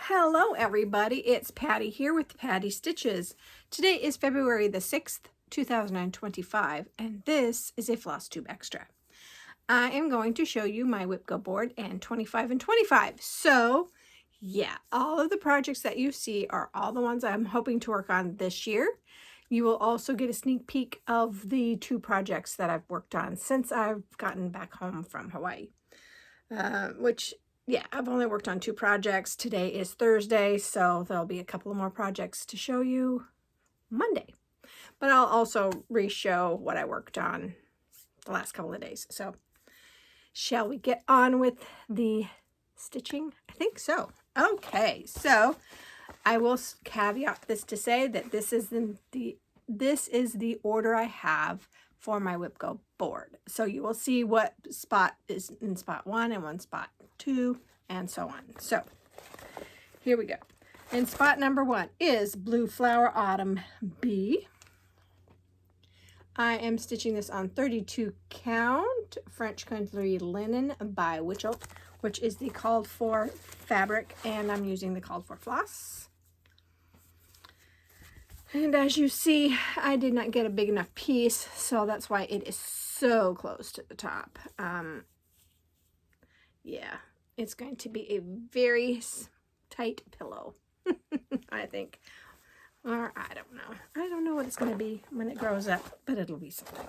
Hello everybody, it's Patty here with Patty Stitches. Today is February the 6th, 2025, and this is a Flosstube Extra. I am going to show you my Wipgo board and 25 and 25. So yeah, all of the projects that you see are all the ones I'm hoping to work on this year. You will also get a sneak peek of the 2 projects that I've worked on since I've gotten back home from Hawaii, yeah, I've only worked on 2 projects. Today is Thursday, so there'll be a couple of more projects to show you Monday. But I'll also re-show what I worked on the last couple of days. So, shall we get on with the stitching? I think so. Okay, so I will caveat this to say that this is the order I have for my Wipgo board. So you will see what spot is in spot 1 and one spot 2 and so on. So here we go. And spot number 1 is Blue Flower Autumn B. I am stitching this on 32 count French country linen by Wipgo, which is the called for fabric, and I'm using the called for floss. And as you see, I did not get a big enough piece, so that's why it is so close to the top. Yeah, it's going to be a very tight pillow, I think. Or I don't know. I don't know what it's going to be when it grows up, but it'll be something.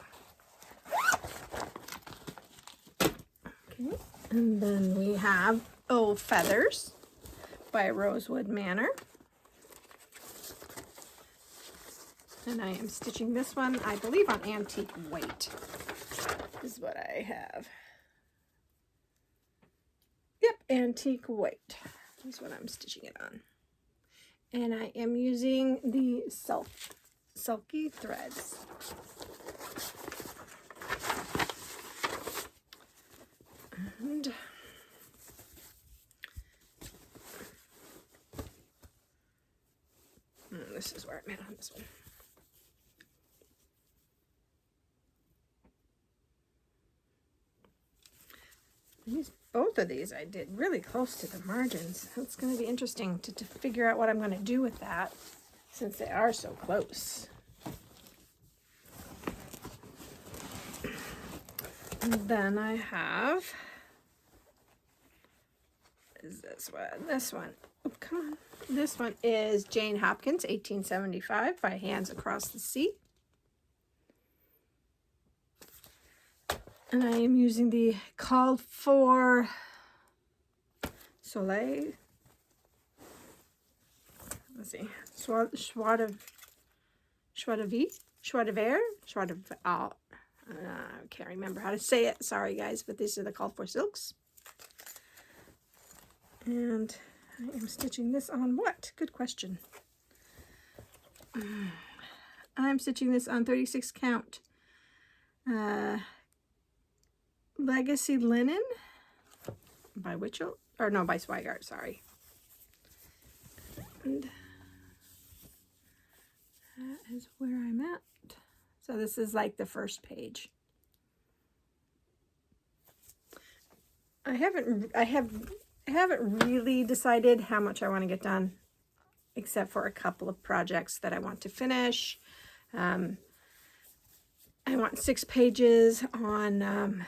Okay, and then we have Oh Feathers by Rosewood Manor. And I am stitching this one, I believe, on antique weight is what I have. Yep, antique weight is what I'm stitching it on. And I am using the silky threads. And this is where I'm at on this one. Both of these I did really close to the margins. It's going to be interesting to figure out what I'm going to do with that since they are so close. And then I have this one. Oh, come on. This one is Jane Hopkins, 1875 by Hands Across the Sea. And I am using the called for Soleil. Let's see, Joie de Vert. I can't remember how to say it. Sorry, guys, but these are the called for silks. And I am stitching this on what? Good question. I'm stitching this on 36 count. Legacy Linen by Witchell, or no, by Swigart, sorry. And that is where I'm at. So this is like the first page. I haven't really decided how much I want to get done, except for a couple of projects that I want to finish. I want 6 pages on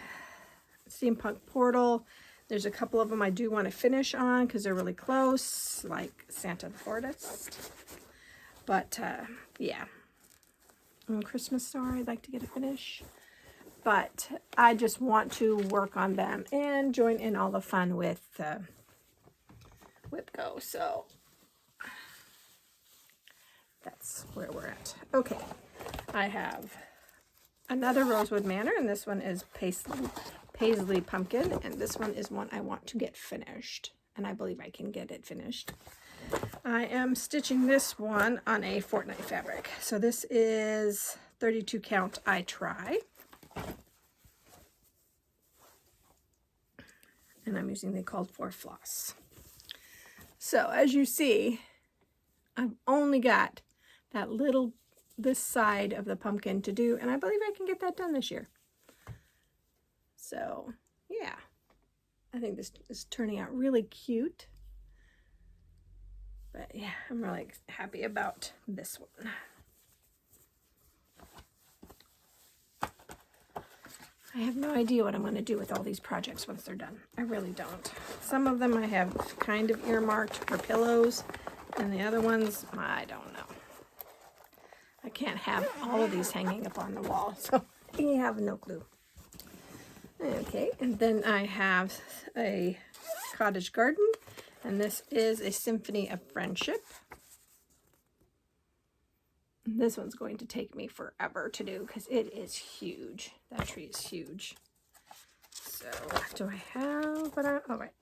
Steampunk Portal. There's a couple of them I do want to finish on because they're really close, like Santa the Forest. But yeah, and Christmas Star I'd like to get a finish. But I just want to work on them and join in all the fun with Wipgo. So that's where we're at. Okay, I have another Rosewood Manor, and this one is Paisley Pumpkin, and this one is one I want to get finished, and I believe I can get it finished. I am stitching this one on a fortnight fabric. So this is 32 count I Try. And I'm using the called for floss. So as you see, I've only got that this side of the pumpkin to do, and I believe I can get that done this year. So yeah, I think this is turning out really cute. yeah, I'm really happy about this one. I have no idea what I'm going to do with all these projects once they're done. I really don't. Some of them I have kind of earmarked for pillows, and the other ones, I don't know. I can't have all of these hanging up on the wall, so I have no clue. Okay, and then I have a cottage garden, and this is a symphony of friendship. This one's going to take me forever to do because it is huge. That tree is huge. So, do I have what oh, right.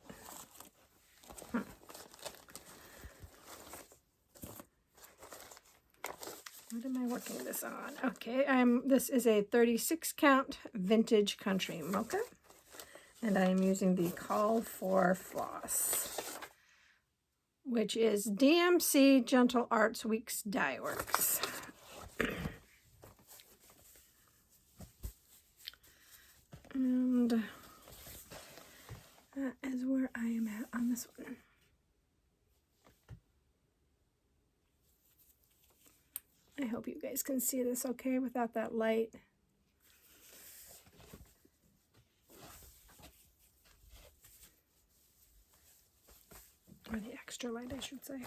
What am I working this on? Okay, this is a 36 count vintage country mocha. And I am using the Call for Floss, which is DMC Gentle Arts Weeks Dye Works. And that is where I am at on this one. I hope you guys can see this okay without that light. Or the extra light, I should say.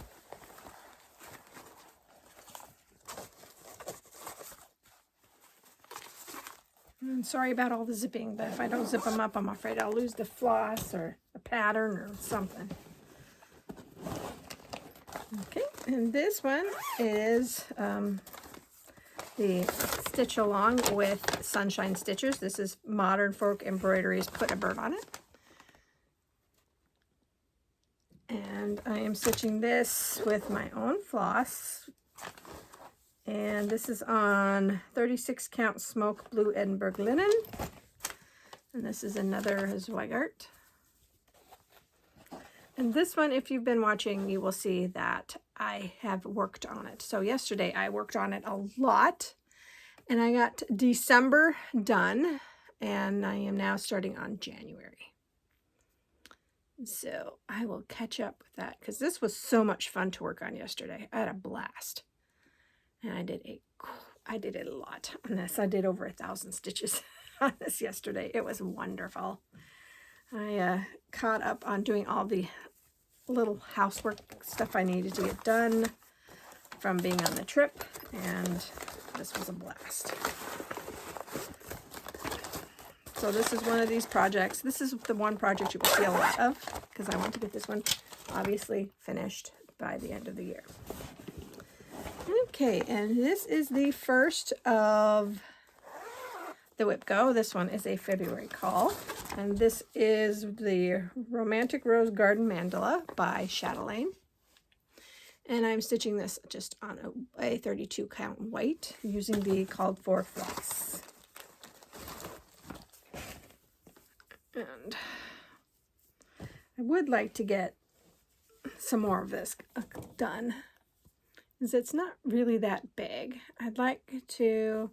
I'm sorry about all the zipping, but if I don't zip them up, I'm afraid I'll lose the floss or the pattern or something. Okay, and this one is the Stitch Along with Sunshine Stitchers. This is Modern Folk Embroideries Put a Bird on It. And I am stitching this with my own floss. And this is on 36 count smoke blue Edinburgh linen. And this is another Zweigart. And this one, if you've been watching, you will see that I have worked on it. So yesterday I worked on it a lot. And I got December done. And I am now starting on January. So I will catch up with that because this was so much fun to work on yesterday. I had a blast. And I did a lot on this. I did over 1,000 stitches on this yesterday. It was wonderful. I caught up on doing all the little housework stuff I needed to get done from being on the trip, and this was a blast. So this is one of these projects. This is the one project you will see a lot of because I want to get this one obviously finished by the end of the year. Okay, and this is the first of the Wipgo. This one is a February call, and this is the Romantic Rose Garden Mandala by Chatelaine. And I'm stitching this just on a 32 count white using the Called For Floss. And I would like to get some more of this done, because it's not really that big. I'd like to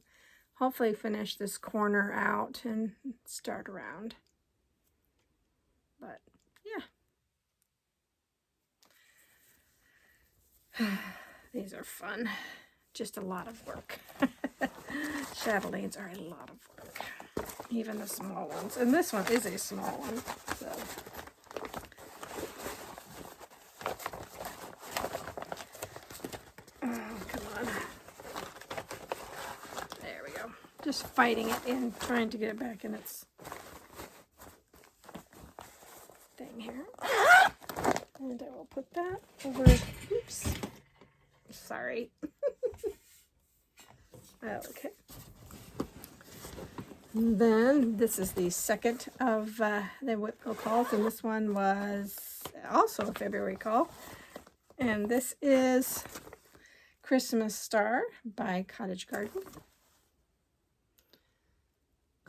hopefully finish this corner out and start around. But yeah. These are fun. Just a lot of work. Chatelaines are a lot of work. Even the small ones. And this one is a small one. So. Just fighting it and trying to get it back in its thing here. And I will put that over, oops, sorry. Okay. And then this is the second of the Wipgo calls, and this one was also a February call. And this is Christmas Star by Cottage Garden.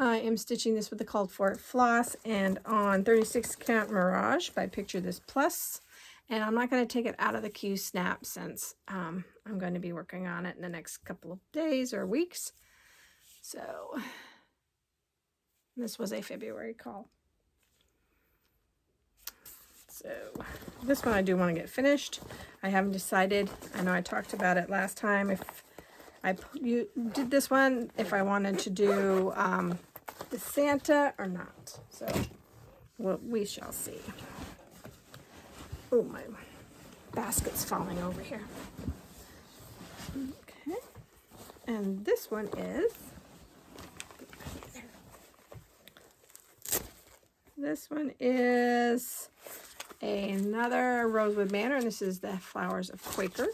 I am stitching this with the Called For Floss and on 36 count Mirage by Picture This Plus. And I'm not going to take it out of the Q Snap since I'm going to be working on it in the next couple of days or weeks. So this was a February call. So this one I do want to get finished. I haven't decided. I know I talked about it last time. If you did this one, if I wanted to do the Santa or not. So we shall see. Oh, my basket's falling over here. Okay. And this one is, another Rosewood Banner, and this is the Flowers of Quaker.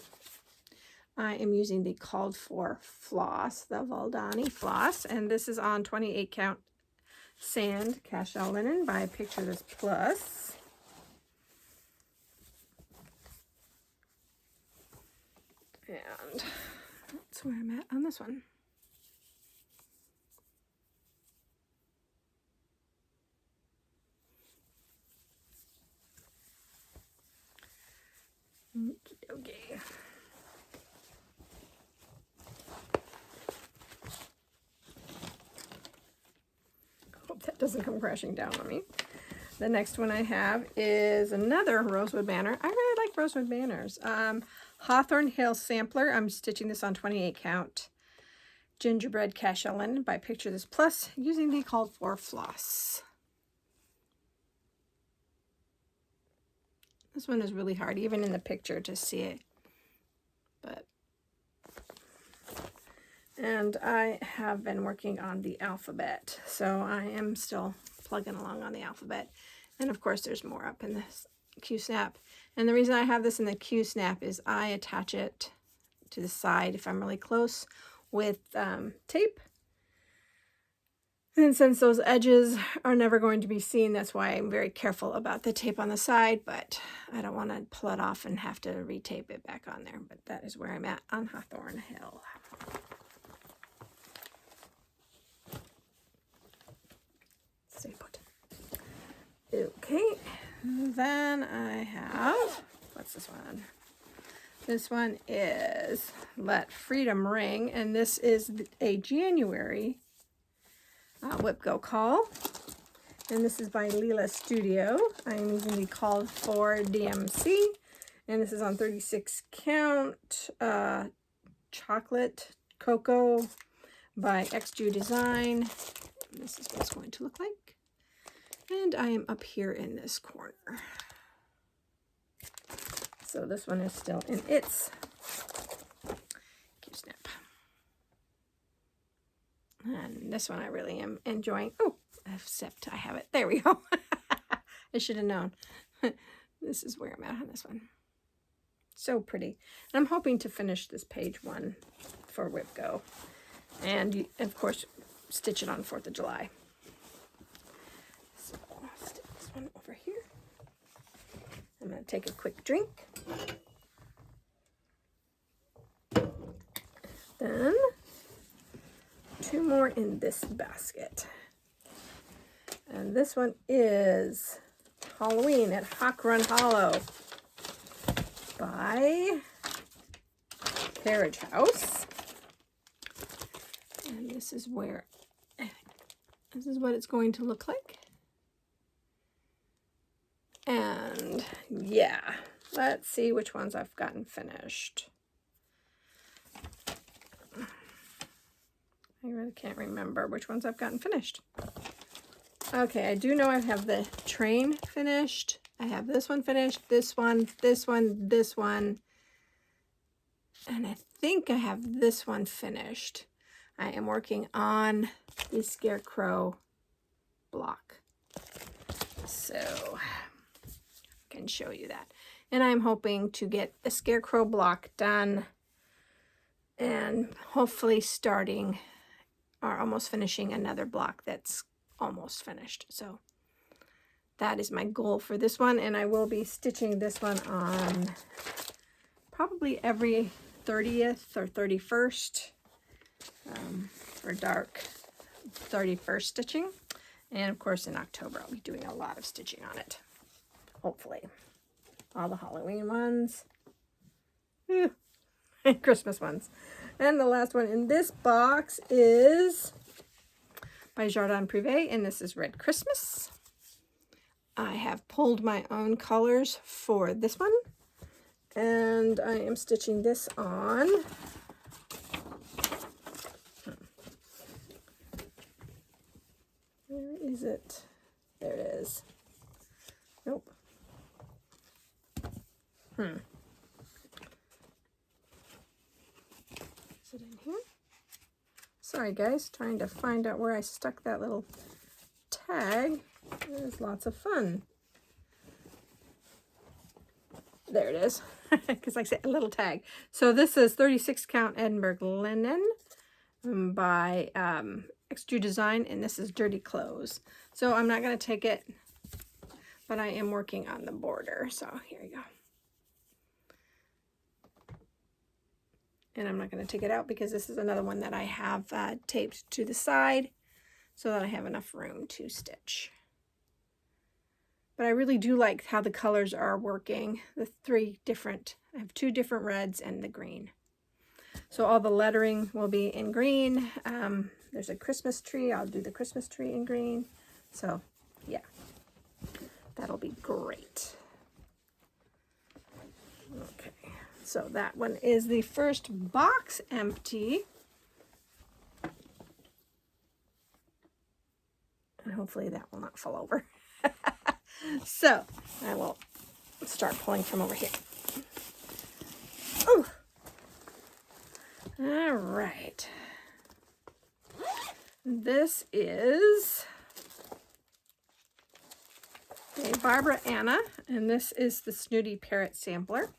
I am using the called for floss, the Valdani floss, and this is on 28 count sand cashel linen by Picture This Plus. And that's where I'm at on this one. Okay. Hope that doesn't come crashing down on me. The next one I have is another Rosewood Banner. I really like Rosewood Banners. Hawthorne Hill Sampler. I'm stitching this on 28 count gingerbread cashel linen by Picture This Plus using the called for floss. This one is really hard, even in the picture, to see it. And I have been working on the alphabet, so I am still plugging along on the alphabet. And of course, there's more up in this Q-snap. And the reason I have this in the Q-snap is I attach it to the side if I'm really close with tape. And since those edges are never going to be seen, that's why I'm very careful about the tape on the side, but I don't want to pull it off and have to retape it back on there. But that is where I'm at on Hawthorne Hill. Stay put. Okay, then I have, what's this one? This one is Let Freedom Ring, and this is a January Wipgo call, and this is by Leela Studio. I'm using the called for DMC, and this is on 36 count chocolate cocoa by XJU Design. And this is what it's going to look like, and I am up here in this corner. So this one is still in its Q-snap. And this one I really am enjoying. Oh, except I have it. There we go. I should have known. This is where I'm at on this one. So pretty. And I'm hoping to finish this page 1 for Wipgo. And, of course, stitch it on 4th of July. So I'll stick this one over here. I'm going to take a quick drink. Then 2 more in this basket. And this one is Halloween at Hawk Run Hollow by Carriage House. And this is what it's going to look like. And yeah, let's see which ones I've gotten finished. I really can't remember which ones I've gotten finished. Okay, I do know I have the train finished. I have this one finished, this one, this one, this one. And I think I have this one finished. I am working on the scarecrow block. So I can show you that. And I'm hoping to get the scarecrow block done and hopefully starting or almost finishing another block that's almost finished. So that is my goal for this one, and I will be stitching this one on probably every 30th or 31st for dark 31st stitching. And of course in October I'll be doing a lot of stitching on it, hopefully. All the Halloween ones and Christmas ones. And the last one in this box is by Jardin Privé, and this is Red Christmas. I have pulled my own colors for this one, and I am stitching this on. Where is it? There it is. Nope. Is it in here? Sorry guys, trying to find out where I stuck that little tag. It was lots of fun. There it is, because like I said, a little tag. So this is 36 count Edinburgh linen by Extra Design, and this is Dirty Clothes. So I'm not going to take it, but I am working on the border. So here you go. And I'm not going to take it out because this is another one that I have taped to the side so that I have enough room to stitch. But I really do like how the colors are working. The I have 2 different reds and the green. So all the lettering will be in green. There's a Christmas tree. I'll do the Christmas tree in green. So yeah, that'll be great. Okay, so that one is the first box empty. And hopefully that will not fall over. So I will start pulling from over here. Oh, all right. This is a Barbara Anna, and this is the Snooty Parrot sampler.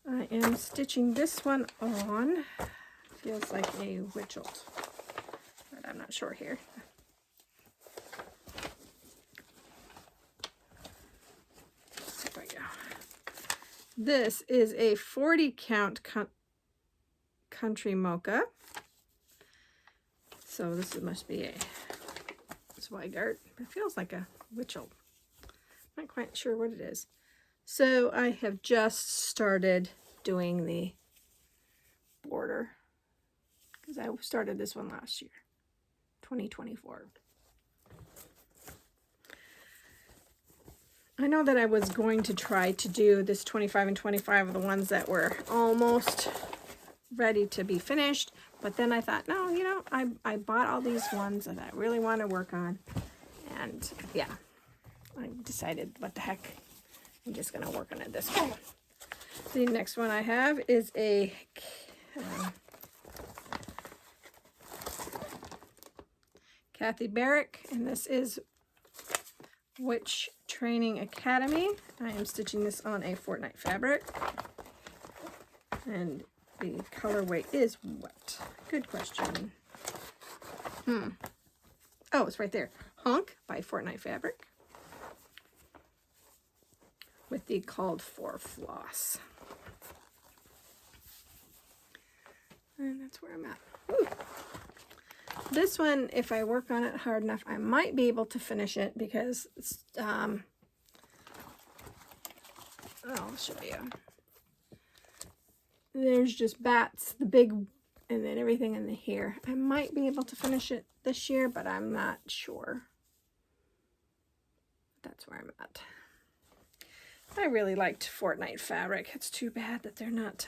I am stitching this one on. Feels like a Witchelt, but I'm not sure here. There we go. This is a 40 count Country Mocha. So this must be a Zweigart. It feels like a Witchelt. Not quite sure what it is. So I have just started doing the border because I started this one last year, 2024. I know that I was going to try to do this 25 and 25 of the ones that were almost ready to be finished, but then I thought, no, you know, I bought all these ones that I really want to work on, and yeah, I decided, what the heck, I'm just going to work on it this way. The next one I have is a Kathy Barrick, and this is Witch Training Academy. I am stitching this on a Fortnite fabric, and the colorway is what? Good question. Oh, it's right there. Honk by Fortnite Fabric with the called for floss. And that's where I'm at. Ooh. This one, if I work on it hard enough, I might be able to finish it because it's, I'll show you. There's just bats, the big, and then everything in the here. I might be able to finish it this year, but I'm not sure. That's where I'm at. I really liked Fortnite Fabric. It's too bad that they're not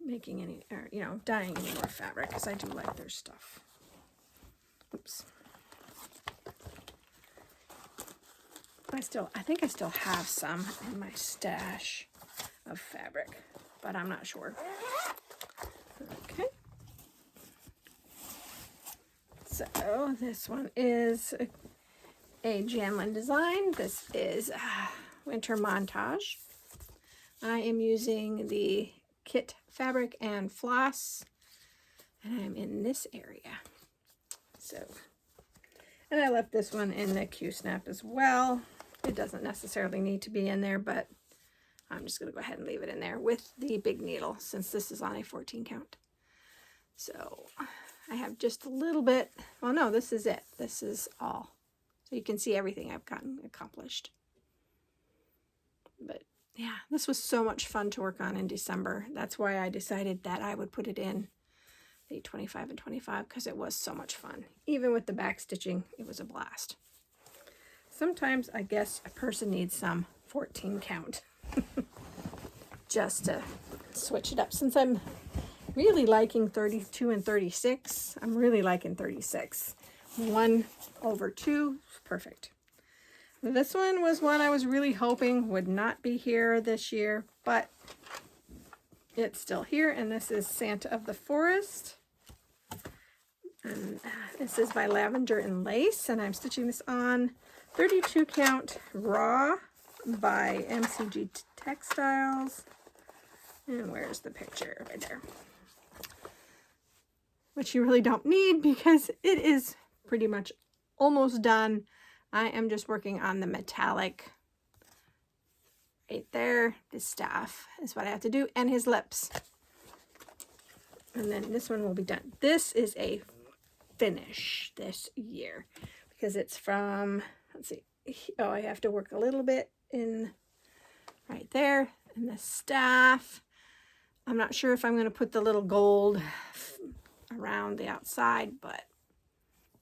making any, or, you know, dyeing any more fabric, because I do like their stuff. Oops. I think I still have some in my stash of fabric, but I'm not sure. Okay. So this one is a Janlin design. This is Winter Montage. I am using the kit fabric and floss, and I'm in this area. So, and I left this one in the Q-snap as well. It doesn't necessarily need to be in there, but I'm just going to go ahead and leave it in there with the big needle, since this is on a 14 count. So I have just a little bit. Well, no, this is it. This is all. So you can see everything I've gotten accomplished. But yeah, this was so much fun to work on in December. That's why I decided that I would put it in the 25 and 25 because it was so much fun. Even with the back stitching, it was a blast. Sometimes I guess a person needs some 14 count just to switch it up. Since I'm really liking 32 and 36, I'm really liking 36. 1 over 2 is perfect. This one was one I was really hoping would not be here this year, but it's still here, and this is Santa of the Forest. And this is by Lavender and Lace, and I'm stitching this on 32 count raw by MCG Textiles. And where's the picture? Right there. Which you really don't need because it is pretty much almost done. I am just working on the metallic right there. This staff is what I have to do, and his lips. And then this one will be done. This is a finish this year because it's from, let's see, oh, I have to work a little bit in right there, and the staff. I'm not sure if I'm going to put the little gold around the outside, but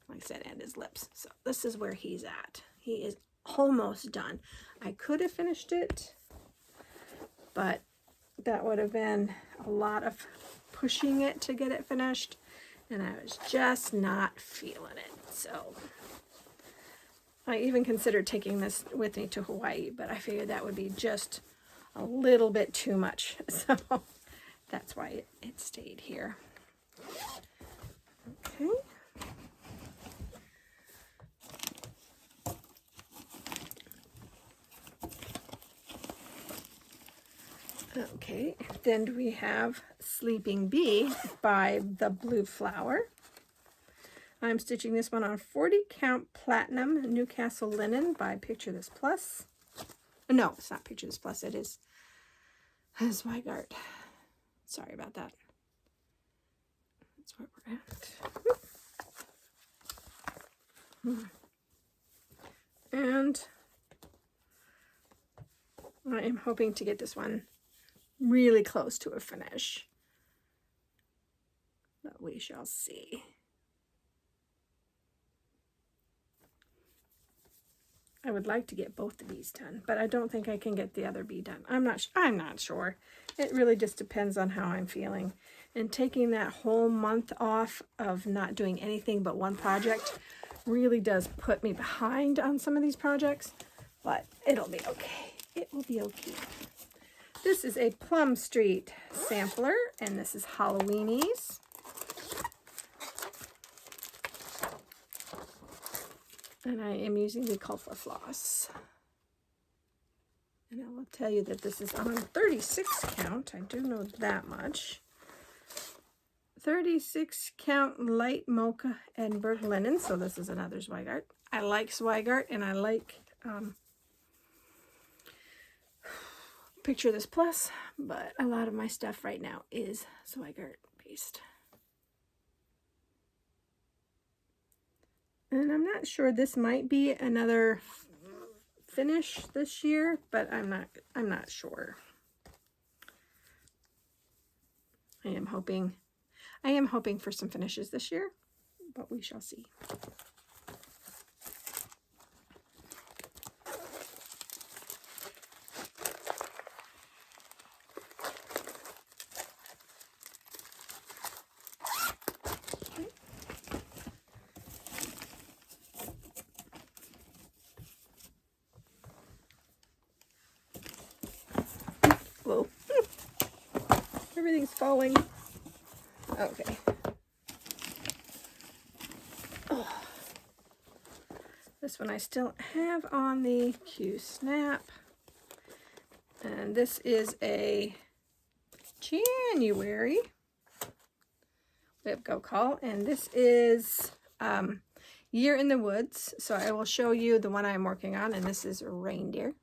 like I said, and his lips. So this is where he's at. He is almost done. I could have finished it, but that would have been a lot of pushing it to get it finished, and I was just not feeling it. So I even considered taking this with me to Hawaii, but I figured that would be just a little bit too much. So that's why it stayed here. Okay. Okay, then we have Sleeping Bee by The Blue Flower. I'm stitching this one on 40 count platinum Newcastle linen by Picture This Plus. No, it's not Picture This Plus, it is Zweigart. Sorry about that. That's where we're at. And I am hoping to get this one really close to a finish, but we shall see. I would like to get both of these done, but I don't think I can get the other bee done. I'm not sure. It really just depends on how I'm feeling. And taking that whole month off of not doing anything but one project really does put me behind on some of these projects, but it'll be okay. It will be okay. This is a Plum Street sampler, and this is Halloweenies. And I am using the Culfa floss. And I will tell you that this is on 36 count. I do know that much. 36 count light mocha Edinburgh linen. So this is another Zweigart. I like Zweigart, and I like Picture This Plus, but a lot of my stuff right now is Zweigart based. And I'm not sure, this might be another finish this year, but I'm not sure. I am hoping for some finishes this year, but we shall see. Whoa. Everything's falling. Okay. Oh. This one I still have on the Q Snap. And this is a January Wipgo call. And this is Year in the Woods. So I will show you the one I'm working on. And this is Reindeer.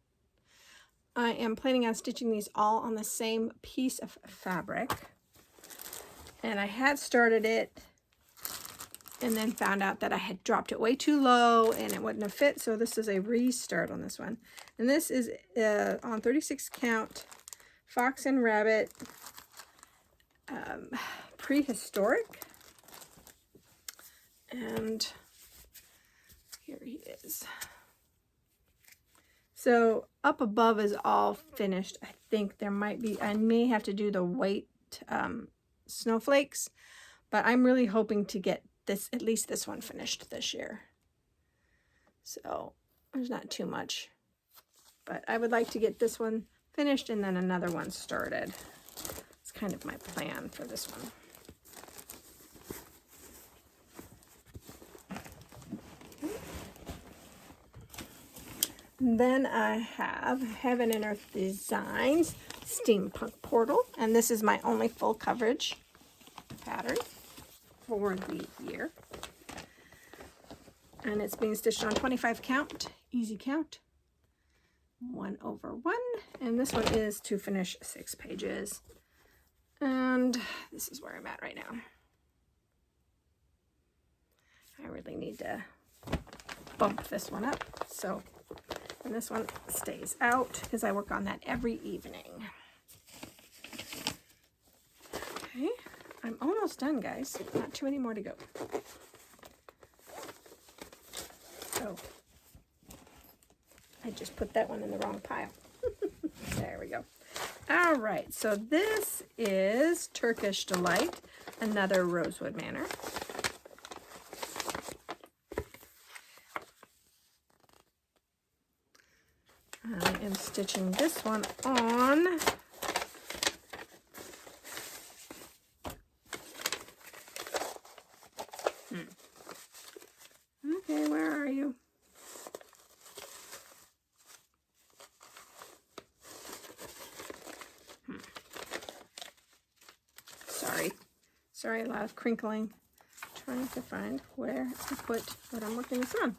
I am planning on stitching these all on the same piece of fabric. And I had started it and then found out that I had dropped it way too low and it wouldn't have fit. So this is a restart on this one. And this is on 36 count Fox and Rabbit Prehistoric. And here he is. So up above is all finished. I think there might be, I may have to do the white snowflakes, but I'm really hoping to get this, at least this one finished this year. So there's not too much, but I would like to get this one finished and then another one started. It's kind of my plan for this one. Then I have Heaven and Earth Designs Steampunk Portal, and this is my only full coverage pattern for the year. And it's being stitched on 25 count, easy count, 1/1, and this one is to finish 6 pages. And this is where I'm at right now. I really need to bump this one up, so. And this one stays out because I work on that every evening. Okay, I'm almost done, guys. Not too many more to go. Oh, I just put that one in the wrong pile. There we go. All right, so this is Turkish Delight, another Rosewood Manor. I am stitching this one on okay, where are you? Sorry, a lot of crinkling. Trying to find where to put what I'm working this on.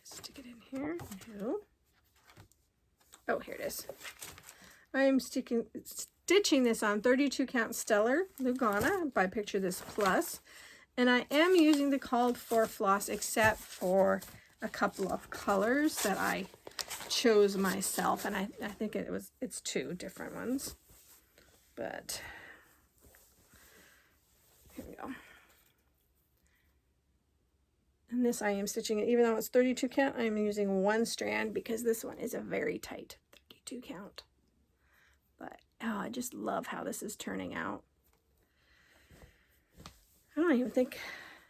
Stick it in here. No. Oh, here it is. I am stitching this on 32 count Stellar Lugana by Picture This Plus, and I am using the called for floss except for a couple of colors that I chose myself, and I think it's 2 different ones, but here we go. And this I am stitching it, even though it's 32 count, I am using 1 strand because this one is a very tight 32 count. But oh, I just love how this is turning out. I don't even think,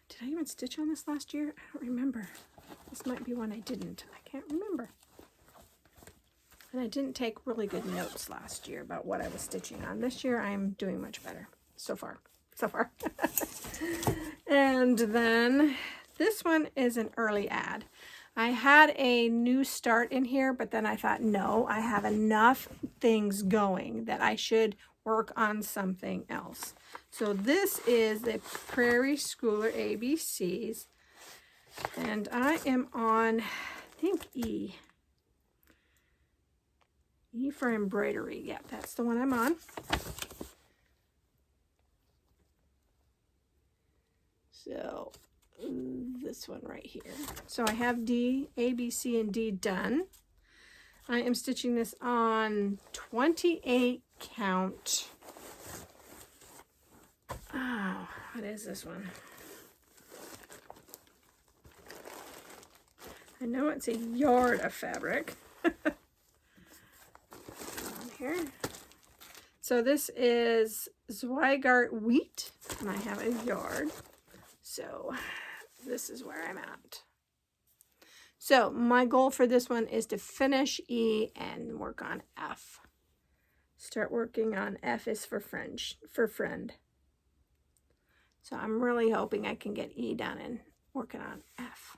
did I even stitch on this last year? I don't remember. This might be one I didn't. I can't remember. And I didn't take really good notes last year about what I was stitching on. This year I'm doing much better so far. And then this one is an early ad. I had a new start in here, but then I thought, no, I have enough things going that I should work on something else. So this is the Prairie Schooler ABCs, and I am on, I think, E. E for embroidery. Yeah, that's the one I'm on. So this one right here. So I have D, A, B, C, and D done. I am stitching this on 28 count. Oh, what is this one? I know it's a yard of fabric. Here. So this is Zweigart wheat, and I have a yard. So this is where I'm at. So my goal for this one is to finish E and work on F. Start working on F is for friend. So I'm really hoping I can get E done and working on F.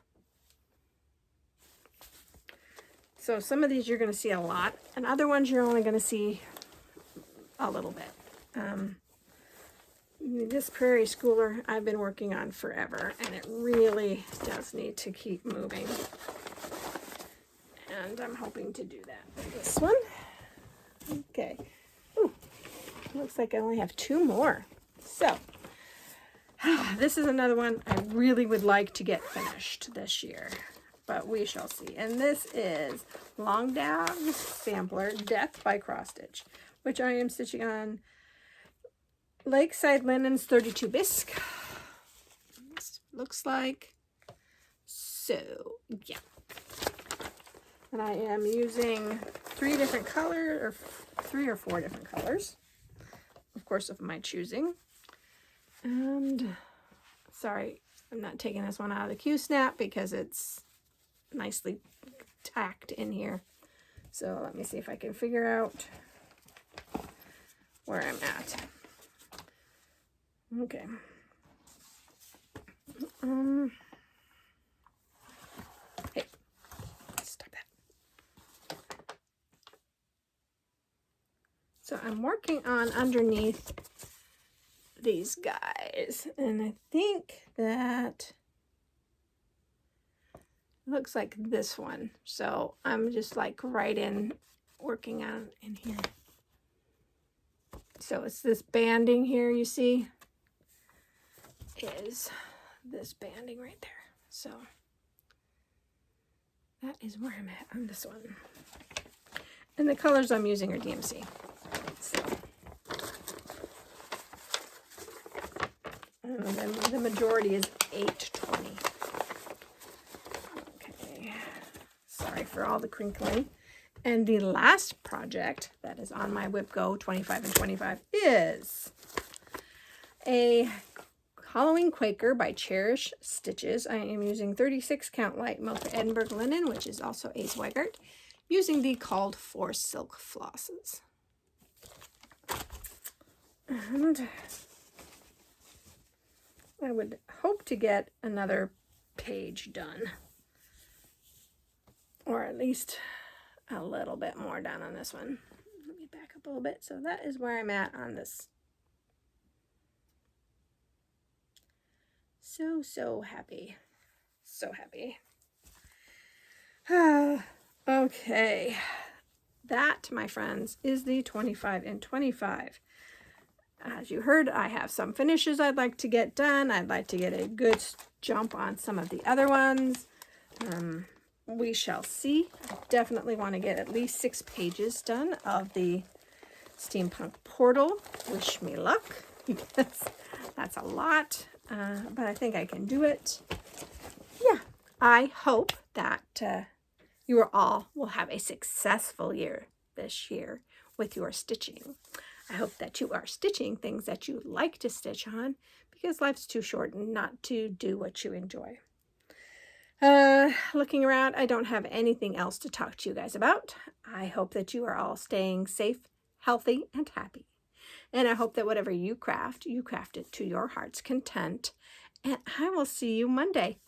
So some of these you're going to see a lot, and other ones you're only going to see a little bit. This Prairie Schooler I've been working on forever, and it really does need to keep moving. And I'm hoping to do that with this one. Okay. Ooh, looks like I only have 2 more. So this is another one I really would like to get finished this year, but we shall see. And this is Long Dog Sampler Death by Cross Stitch, which I am stitching on Lakeside Linens 32 bisque. This looks like. So, yeah. And I am using 3 different colors, or 3 or 4 different colors, of course, of my choosing. And, sorry, I'm not taking this one out of the Q-snap because it's nicely tacked in here. So let me see if I can figure out where I'm at. Okay. Hey, stop that. So I'm working on underneath these guys, and I think that looks like this one. So I'm just like right in working on in here. So it's this banding here, you see, is this banding right there. So that is where I'm at on this one. And the colors I'm using are DMC. So, and then the majority is 820. Okay, sorry for all the crinkling. And the last project that is on my Wipgo 25 and 25 is a Halloween Quaker by Cherish Stitches. I am using 36 count light Mocha Edinburgh linen, which is also a Zweigart, using the called for silk flosses. And I would hope to get another page done, or at least a little bit more done on this one. Let me back up a little bit. So that is where I'm at on this. So happy. So happy. Okay. That, my friends, is the 25 and 25. As you heard, I have some finishes I'd like to get done. I'd like to get a good jump on some of the other ones. We shall see. I definitely want to get at least 6 pages done of the Steampunk Portal. Wish me luck, because that's a lot, but I think I can do it. Yeah, I hope that you all will have a successful year this year with your stitching. I hope that you are stitching things that you like to stitch on, because life's too short not to do what you enjoy. Looking around, I don't have anything else to talk to you guys about. I hope that you are all staying safe, healthy, and happy. And I hope that whatever you craft it to your heart's content. And I will see you Monday.